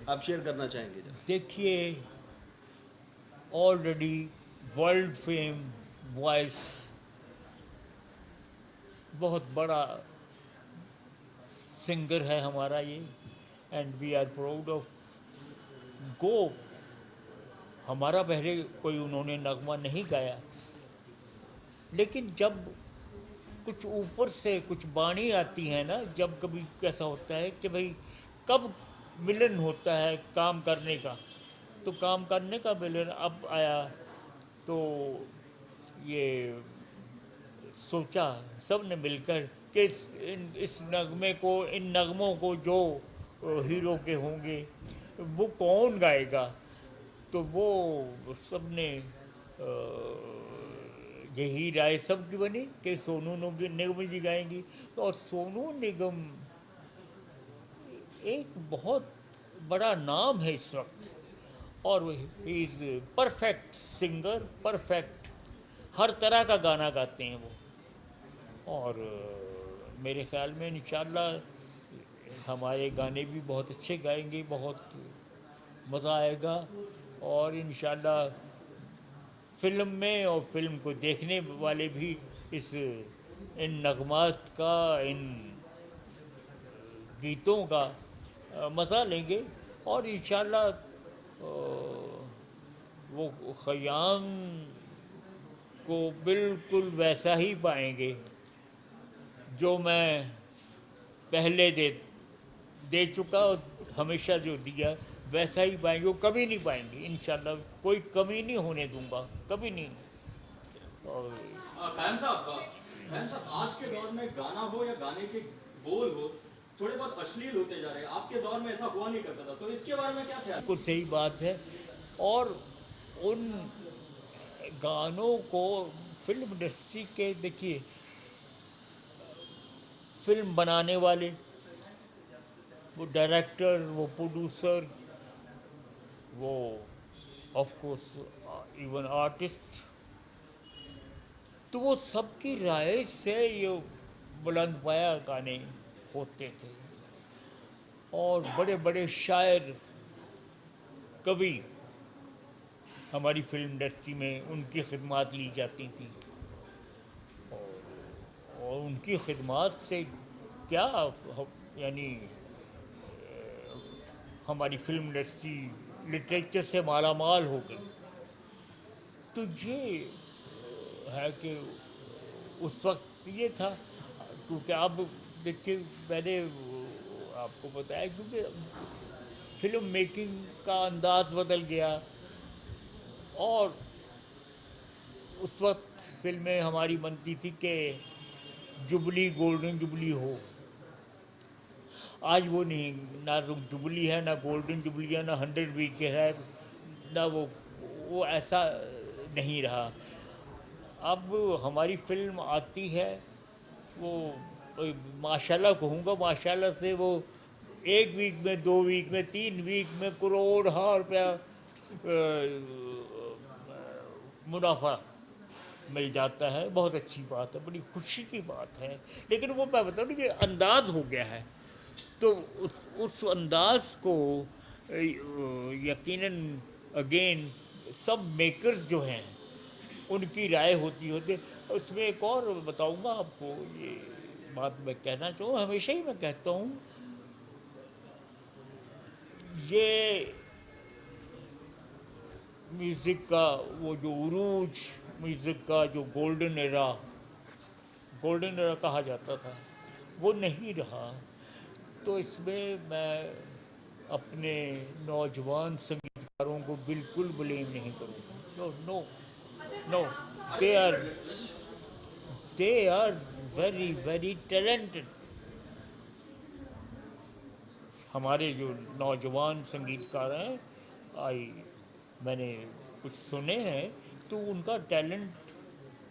आप शेयर करना चाहेंगे जरा? देखिए, ऑलरेडी वर्ल्ड फेम वॉइस बहुत बड़ा सिंगर है हमारा ये, and we are proud of go. हमारा पहले कोई उन्होंने नगमा नहीं गाया, लेकिन जब कुछ ऊपर से कुछ बाणी आती है ना, जब कभी कैसा होता है कि भाई कब मिलन होता है काम करने का, तो काम करने का मिलन अब आया। तो ये सोचा सब ने मिलकर कि इस नगमे को, इन नगमों को जो हीरो के होंगे वो कौन गाएगा। तो वो सब ने यही राय सबकी बनी कि सोनू निगम जी गाएंगी। तो और सोनू निगम एक बहुत बड़ा नाम है इस वक्त, और he is perfect singer, perfect, हर तरह का गाना गाते हैं वो। और मेरे ख्याल में इंशाल्लाह हमारे गाने भी बहुत अच्छे गाएंगे, बहुत मज़ा आएगा। और इंशाल्लाह फिल्म में और फिल्म को देखने वाले भी इस इन नगमात का, इन गीतों का मज़ा लेंगे। और इंशाल्लाह वो ख़याम को बिल्कुल वैसा ही पाएंगे जो मैं पहले दे चुका, और हमेशा जो दिया वैसा ही पाएंगे। वो कभी नहीं पाएंगे इंशाल्लाह, कोई कमी नहीं होने दूंगा, कभी नहीं। और कायम साहब, आज के दौर में गाना हो या गाने के बोल हो, थोड़े बहुत अश्लील होते जा रहे हैं। आपके दौर में ऐसा हुआ नहीं करता था, तो इसके बारे में क्या ख्याल? बिल्कुल सही बात है। और उन गानों को फिल्म इंडस्ट्री के, देखिए, फिल्म बनाने वाले, वो डायरेक्टर, वो प्रोड्यूसर, वो ऑफ कोर्स इवन आर्टिस्ट, तो वो सबकी राय से ये बुलंद पाया गाने होते थे। और बड़े बड़े शायर, कवि हमारी फिल्म इंडस्ट्री में उनकी खिदमत ली जाती थी। और उनकी खिदमत से क्या, यानी हमारी फिल्म इंडस्ट्री लिटरेचर से माला माल हो गई। तो ये है कि उस वक्त ये था। क्योंकि अब देखिए, मैंने आपको बताया, क्योंकि फिल्म मेकिंग का अंदाज बदल गया। और उस वक्त फिल्में हमारी बनती थी कि जुबली, गोल्डन जुबली हो। आज वो नहीं, ना जुबली है, ना गोल्डन जुबली है, ना 100 वीक है, ना वो ऐसा नहीं रहा। अब हमारी फिल्म आती है, वो माशाल्लाह कहूँगा, माशाल्लाह से वो 1 वीक में, 2 वीक में, 3 वीक में करोड़ हार रुपया मुनाफा मिल जाता है। बहुत अच्छी बात है, बड़ी खुशी की बात है। लेकिन वो मैं बताऊँ ना कि अंदाज हो गया है, तो उस अंदाज को यकीनन अगेन सब मेकर्स जो हैं उनकी राय होती होती। उसमें एक और बताऊंगा आपको, ये बात मैं कहना चाहूँ, हमेशा ही मैं कहता हूँ, ये म्यूज़िक का वो जो उरूज, म्यूज़िक का जो गोल्डन एरा कहा जाता था, वो नहीं रहा। तो इसमें मैं अपने नौजवान संगीतकारों को बिल्कुल ब्लेम नहीं करूँगा। No no no, they are they are very very talented. हमारे जो नौजवान संगीतकार हैं, आई मैंने कुछ सुने हैं, तो उनका टैलेंट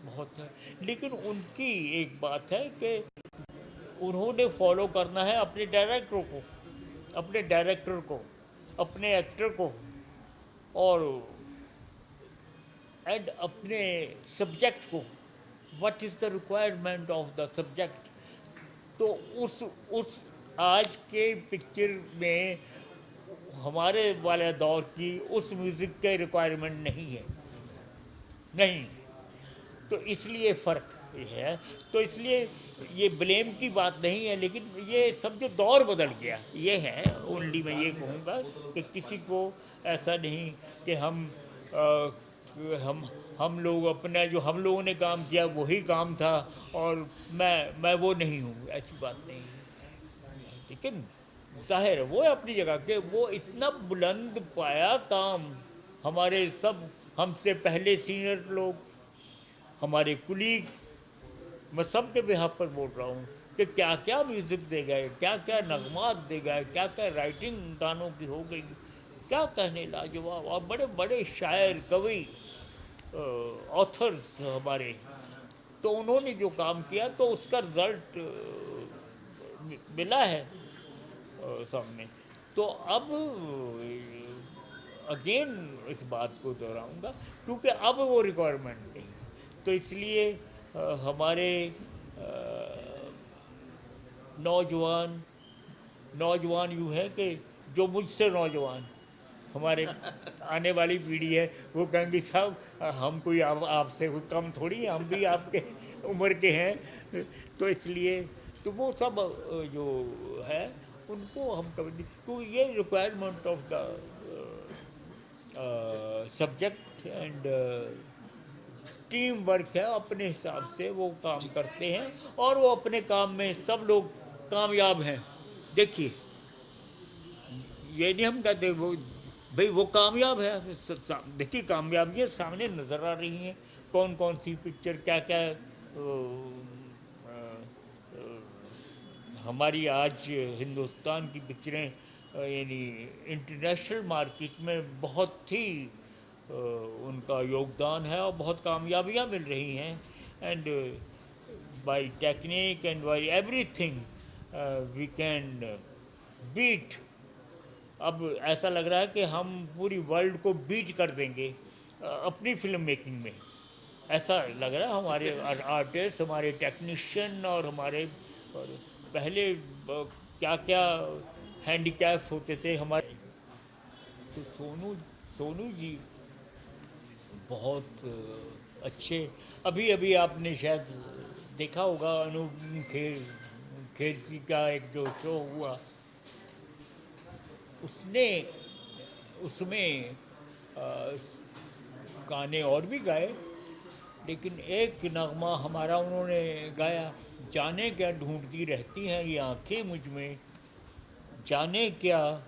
बहुत है। लेकिन उनकी एक बात है कि उन्होंने फॉलो करना है अपने डायरेक्टर को, अपने डायरेक्टर को, अपने एक्टर को, और एंड अपने सब्जेक्ट को। What is the requirement of the subject. तो उस आज के पिक्चर में हमारे वाले दौर की उस म्यूज़िक के रिक्वायरमेंट नहीं है, नहीं। तो इसलिए फ़र्क ये है। तो इसलिए ये ब्लेम की बात नहीं है, लेकिन ये सब जो दौर बदल गया ये है। ओनली मैं ये कहूँगा कि किसी को ऐसा नहीं कि हम लोग अपना जो हम लोगों ने काम किया वही काम था और मैं वो नहीं हूँ, ऐसी बात नहीं है। लेकिन जाहिर है वो अपनी जगह के वो इतना बुलंद पाया काम, हमारे सब हमसे पहले सीनियर लोग, हमारे कुलीग, मैं सबके बिहाफ पर बोल रहा हूँ कि क्या क्या म्यूज़िक दे गए, क्या क्या नगमात दे गए, क्या क्या राइटिंग गानों की हो गई, क्या कहने लाजवाब। और बड़े बड़े शायर, कवि, ऑथर्स हमारे, तो उन्होंने जो काम किया तो उसका रिजल्ट मिला है सामने। तो अब अगेन इस बात को दोहराऊंगा क्योंकि अब वो रिक्वायरमेंट नहीं, तो इसलिए हमारे नौजवान यूँ है कि जो मुझसे नौजवान हमारे आने वाली पीढ़ी है वो कहेंगे साहब हम कोई आपसे कोई कम थोड़ी हैं, हम भी आपके उम्र के हैं। तो इसलिए तो वो सब जो है उनको हम कभी, क्योंकि ये requirement of the subject and team work है, अपने हिसाब से वो काम करते हैं और वो अपने काम में सब लोग कामयाब हैं। देखिए ये नहीं हम कहते वो भाई वो कामयाब है, देखिए कामयाबियाँ सामने नज़र आ रही हैं, कौन कौन सी पिक्चर क्या क्या हमारी आज हिंदुस्तान की पिक्चरें यानी इंटरनेशनल मार्केट में बहुत ही उनका योगदान है और बहुत कामयाबियाँ मिल रही हैं। And by technique and by everything we can beat. अब ऐसा लग रहा है कि हम पूरी वर्ल्ड को बीट कर देंगे अपनी फिल्म मेकिंग में, ऐसा लग रहा है। हमारे आर्टिस्ट, हमारे टेक्नीशियन और हमारे और पहले क्या क्या हैंडीकैप होते थे हमारे। तो सोनू जी बहुत अच्छे। अभी अभी आपने शायद देखा होगा अनूप खेर जी का एक जो शो हुआ, उसमें गाने और भी गाए, लेकिन एक नगमा हमारा उन्होंने गाया, जाने क्या ढूंढती रहती हैं ये आंखें मुझ में, जाने क्या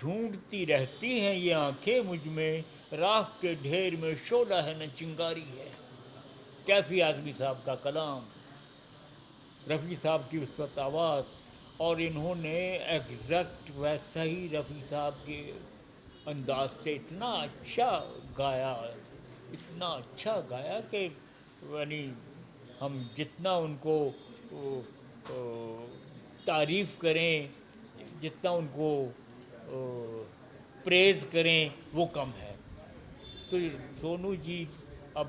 ढूंढती रहती हैं ये आंखें मुझ में, राख के ढेर में शोला है न चिंगारी है। कैफी आज़मी साहब का कलाम, रफ़ी साहब की उस वक्त आवाज़, और इन्होंने एग्जैक्ट वैसा ही रफ़ी साहब के अंदाज से इतना अच्छा गाया, इतना अच्छा गाया कि यानी हम जितना उनको तारीफ़ करें, जितना उनको प्रेज़ करें वो कम है। तो सोनू जी अब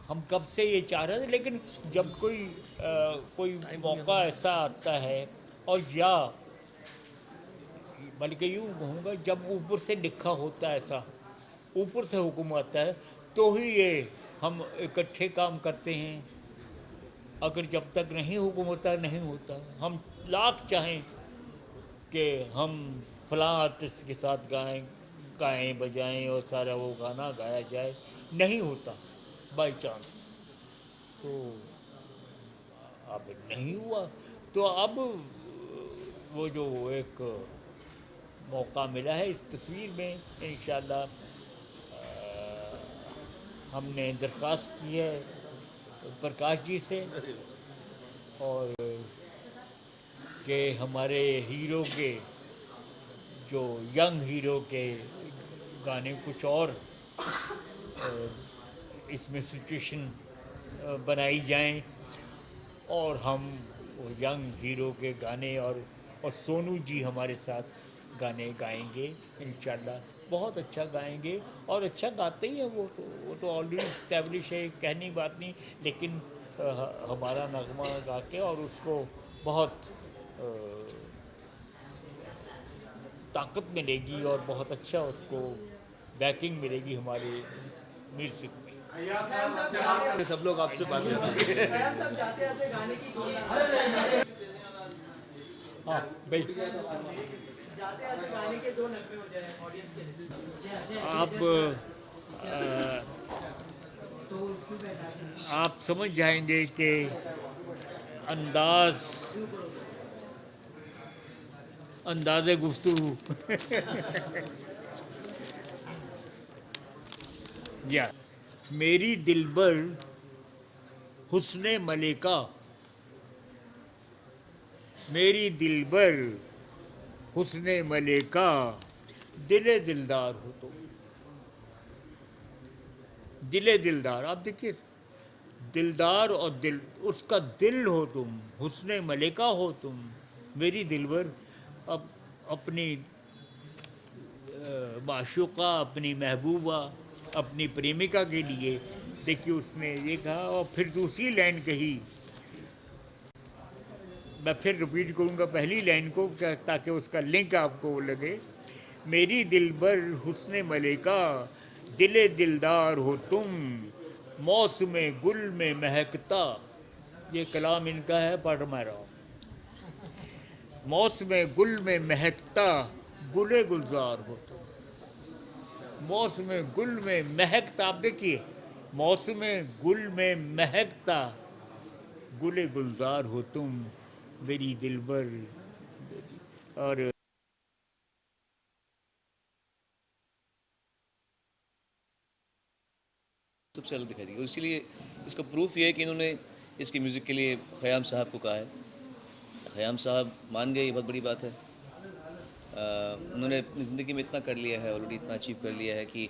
हम कब से ये चाह रहे थे, लेकिन जब कोई मौका ऐसा आता है और या बल्कि यूँ कहूँगा जब ऊपर से लिखा होता है, ऐसा ऊपर से हुक्म आता है तो ही ये हम इकट्ठे काम करते हैं। अगर जब तक नहीं हुक्म होता नहीं होता। हम लाख चाहें कि हम फलां आर्टिस्ट के साथ गाएं बजाएं और सारा वो गाना गाया जाए, नहीं होता बाय चांस। तो अब नहीं हुआ, तो अब वो जो एक मौका मिला है इस तस्वीर में, इंशाल्लाह हमने दरख्वास्त की है प्रकाश जी से और कि हमारे हीरो के जो यंग हीरो के गाने कुछ और इसमें सिचुएशन बनाई जाएं और हम वो यंग हीरो के गाने और सोनू जी हमारे साथ गाने गाएंगे इंशाल्लाह। बहुत अच्छा गाएंगे और अच्छा गाते ही हैं वो तो ऑलरेडी इस्टेब्लिश है, कहने की बात नहीं। लेकिन हमारा नगमा गा के और उसको बहुत ताकत मिलेगी और बहुत अच्छा उसको बैकिंग मिलेगी हमारे म्यूज़िक में। सब लोग आपसे बात करते हैं। खयाम साहब जाते जाते गाने की दो हाँ भाई, जाते जाते गाने के दो नगमे हो जाए ऑडियंस के लिए। आप समझ जाएंगे कि अंदाज़े गुफ्तगू या मेरी दिलबर हुस्ने मलिका, मेरी दिलबर हुस्ने मलिका, दिले दिलदार हो तुम, दिले दिलदार। आप देखिए, दिलदार और दिल, उसका दिल हो तुम, हुस्ने मलिका हो तुम, मेरी दिलबर। अब अपनी माशूका, अपनी महबूबा, अपनी प्रेमिका के लिए देखिए उसने ये कहा, और फिर दूसरी लाइन कही, मैं फिर रिपीट करूँगा पहली लाइन को ताकि उसका लिंक आपको लगे। मेरी दिलबर हुस्ने मलिका, दिले दिलदार हो तुम, मौसमे गुल में महकता, ये कलाम इनका है, पढ़ मैं रहा हूँ। मौसमे गुल में महकता, गुले गुलजार हो तुम, मौसमे गुल में महकता। आप देखिए, मौसमे गुल में महकता, गुले गुलजार हो तुम, मेरी दिलबर। और सबसे अलग दिखाई देगी, और इसीलिए इसका प्रूफ ये है कि इन्होंने इसके म्यूज़िक के लिए ख़याम साहब को कहा है। ख़याम साहब मान गए, ये बहुत बड़ी बात है। उन्होंने अपनी ज़िंदगी में इतना कर लिया है, ऑलरेडी इतना अचीव कर लिया है कि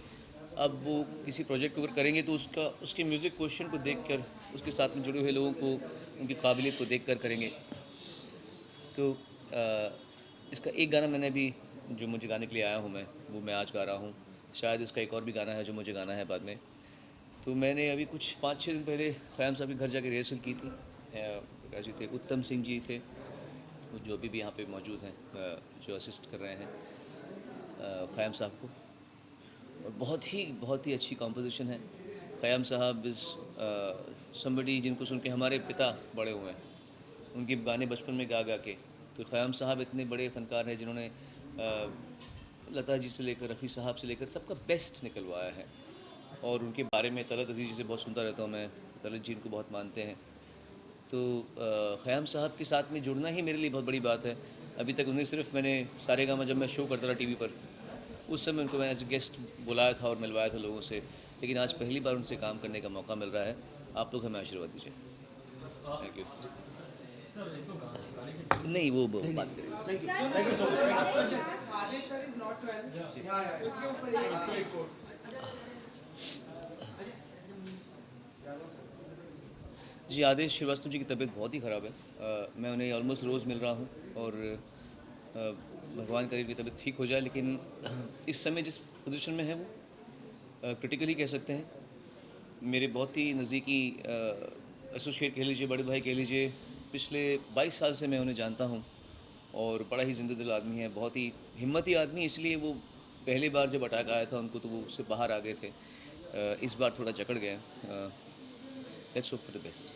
अब वो किसी प्रोजेक्ट को अगर करेंगे तो उसके म्यूज़िक क्वेश्चन को देखकर, उसके साथ में जुड़े हुए लोगों को, उनकी काबिलियत को देखकर करेंगे। तो इसका एक गाना मैंने अभी जो मुझे गाने के लिए आया हूँ वो मैं आज गा रहा हूँ। शायद इसका एक और भी गाना है जो मुझे गाना है बाद में। तो मैंने अभी कुछ 5-6 दिन पहले ख़याम साहब के घर जाके रिहर्सल की थी। प्रकाश जी थे, उत्तम सिंह जी थे, वो जो अभी भी यहाँ पे मौजूद हैं, जो असिस्ट कर रहे हैं ख़याम साहब को। और बहुत ही अच्छी कॉम्पोजिशन है। ख़याम साहब इज़ समबडी जिनको सुन के हमारे पिता बड़े हुए हैं, उनके गाने बचपन में गा गा के। तो ख़याम साहब इतने बड़े फ़नकार हैं जिन्होंने लता जी से लेकर रफ़ी साहब से लेकर सबका बेस्ट निकलवाया है। और उनके बारे में तलत अज़ीज़ जी से बहुत सुनता रहता हूँ मैं, तलत जी इनको बहुत मानते हैं। तो ख़याम साहब के साथ में जुड़ना ही मेरे लिए बहुत बड़ी बात है। अभी तक उन्हें सिर्फ मैंने सारेगामा जब मैं शो करता था टीवी पर, उस समय उनको मैंने एज ए गेस्ट बुलाया था और मिलवाया था लोगों से, लेकिन आज पहली बार उनसे काम करने का मौका मिल रहा है। आप लोग हमें आशीर्वाद दीजिए। Thank you. नहीं, वो बात करेंगे। जी, आदेश श्रीवास्तव जी की तबीयत बहुत ही ख़राब है। मैं उन्हें ऑलमोस्ट रोज़ मिल रहा हूँ और भगवान करे कि तबीयत ठीक हो जाए, लेकिन इस समय जिस पोजीशन में है वो क्रिटिकली कह सकते हैं। मेरे बहुत ही नज़दीकी एसोसिएट कह लीजिए, बड़े भाई कह लीजिए, पिछले 22 साल से मैं उन्हें जानता हूँ और बड़ा ही जिंदा दिल आदमी है, बहुत ही हिम्मती आदमी। इसलिए वो पहली बार जब अटैक आया था उनको, तो वो उससे बाहर आ गए थे। इस बार थोड़ा जकड़ गए। Let's hope for the best.